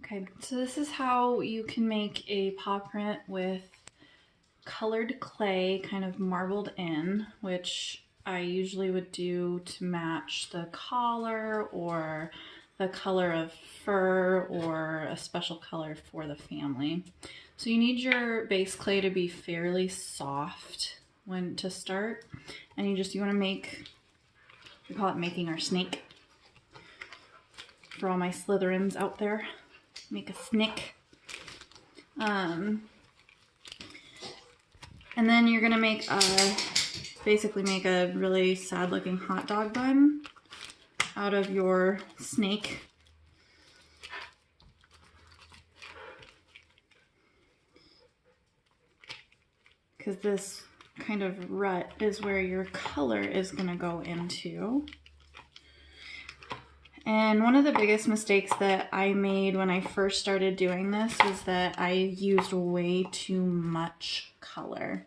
Okay, so this is how you can make a paw print with colored clay kind of marbled in, which I usually would do to match the collar or the color of fur or a special color for the family. So you need your base clay to be fairly soft when to start, and you want to make, we call it making our snake. For all my Slytherins out there, make a snake. And then you're gonna make basically make a really sad looking hot dog bun out of your snake. Because this kind of rut is where your color is gonna go into. And one of the biggest mistakes that I made when I first started doing this was that I used way too much color.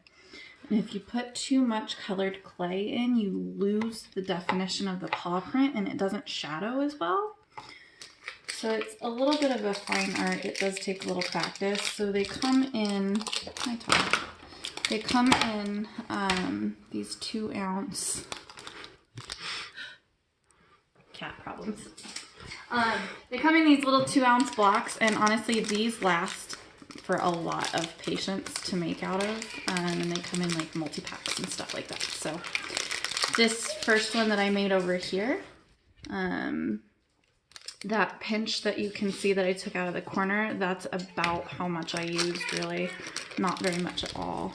And if you put too much colored clay in, you lose the definition of the paw print and it doesn't shadow as well. So it's a little bit of a fine art. It does take a little practice. So they come in, they come in these 2-ounce cat problems. They come in these little 2-ounce blocks, and honestly these last for a lot of patients to make out of, and they come in like multi-packs and stuff like that. So this first one that I made over here, that pinch that you can see that I took out of the corner, that's about how much I used, really, not very much at all.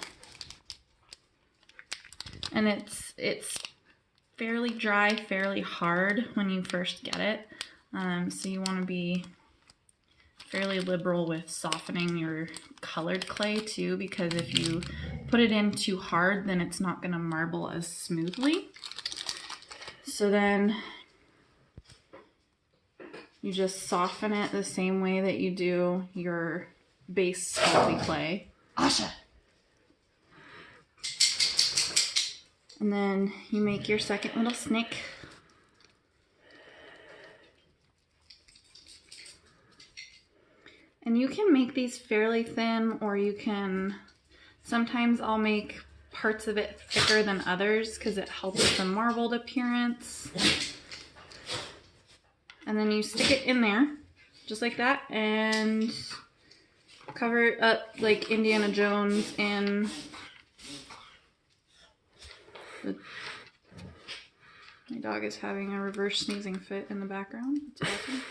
And it's fairly dry, fairly hard when you first get it. So you want to be fairly liberal with softening your colored clay too, because if you put it in too hard, then it's not going to marble as smoothly. So then you just soften it the same way that you do your base salty clay. Asha! And then you make your second little snake. And you can make these fairly thin, or you can, sometimes I'll make parts of it thicker than others because it helps the marbled appearance. And then you stick it in there, just like that, and cover it up like Indiana Jones in my dog is having a reverse sneezing fit in the background. It's awesome.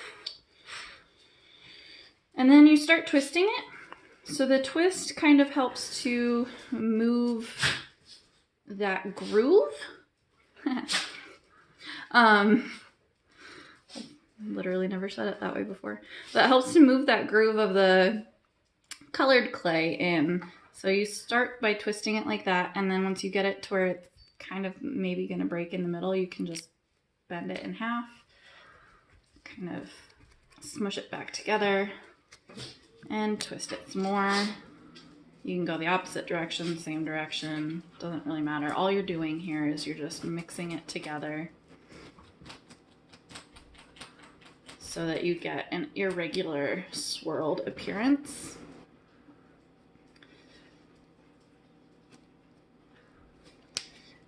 And then you start twisting it. So the twist kind of helps to move that groove. Literally never said it that way before. That helps to move that groove of the colored clay in. So you start by twisting it like that, and then once you get it to where it's kind of maybe gonna break in the middle, you can just bend it in half, kind of smush it back together, and twist it some more. You can go the opposite direction, same direction, doesn't really matter. All you're doing here is you're just mixing it together so that you get an irregular swirled appearance.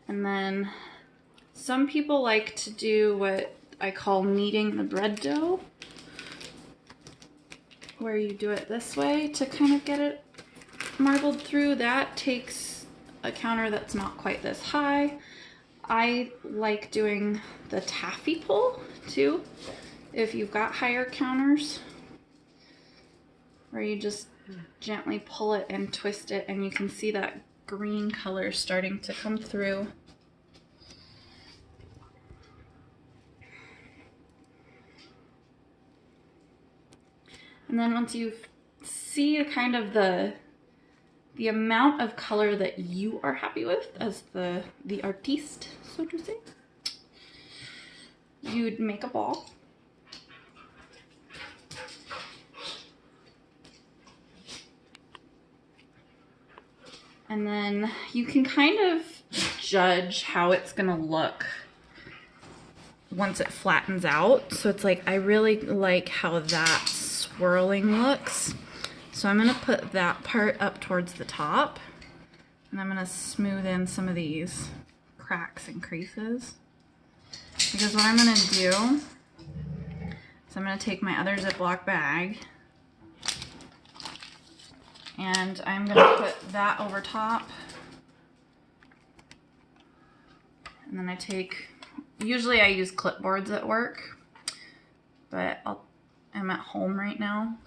And then some people like to do what I call kneading the bread dough, where you do it this way to kind of get it marbled through. That takes a counter that's not quite this high. I like doing the taffy pull too, if you've got higher counters, where you just gently pull it and twist it, and you can see that green color starting to come through. And then once you see kind of the amount of color that you are happy with as the artiste, so to say, you'd make a ball. And then you can kind of judge how it's gonna look once it flattens out. So it's like, I really like how that swirling looks. So I'm gonna put that part up towards the top, and I'm gonna smooth in some of these cracks and creases. Because what I'm gonna do is I'm gonna take my other Ziploc bag and I'm gonna put that over top. And then I take, usually I use clipboards at work, but I'm at home right now,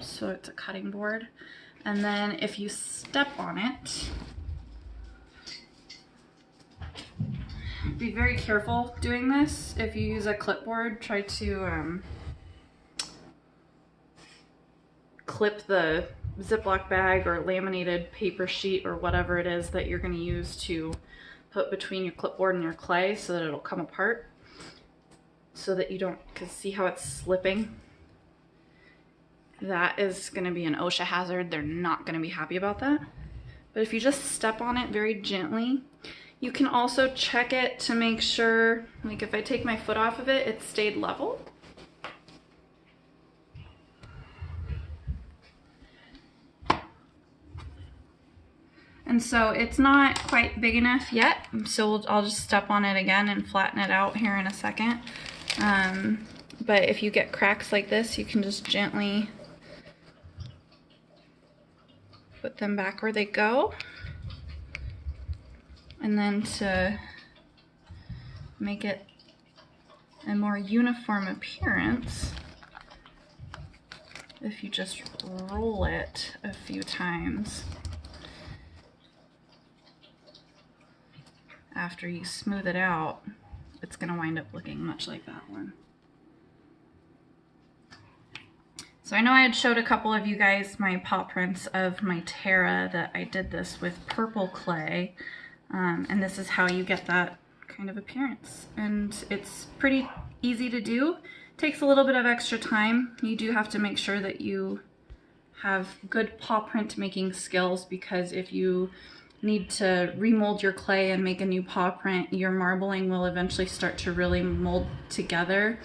so it's a cutting board. And then if you step on it, be very careful doing this. If you use a clipboard, try to clip the Ziploc bag or laminated paper sheet or whatever it is that you're going to use to put between your clipboard and your clay so that it'll come apart, so that you don't, because see how it's slipping? That is going to be an OSHA hazard. They're not going to be happy about that. But if you just step on it very gently, you can also check it to make sure, like if I take my foot off of it, it stayed level. And so it's not quite big enough yet, so I'll just step on it again and flatten it out here in a second. But if you get cracks like this, you can just gently put them back where they go. And then to make it a more uniform appearance, if you just roll it a few times after you smooth it out, it's going to wind up looking much like that one. So I know I had showed a couple of you guys my paw prints of my Terra that I did this with purple clay, and this is how you get that kind of appearance. And it's pretty easy to do. It takes a little bit of extra time. You do have to make sure that you have good paw print making skills, because if you need to remold your clay and make a new paw print, your marbling will eventually start to really mold together.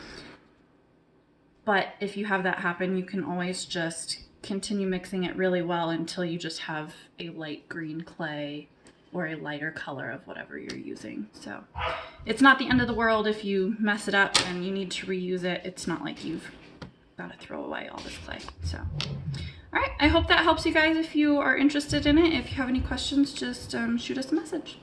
But if you have that happen, you can always just continue mixing it really well until you just have a light green clay or a lighter color of whatever you're using. So it's not the end of the world if you mess it up and you need to reuse it. It's not like you've got to throw away all this clay. So, all right, I hope that helps you guys if you are interested in it. If you have any questions, just shoot us a message.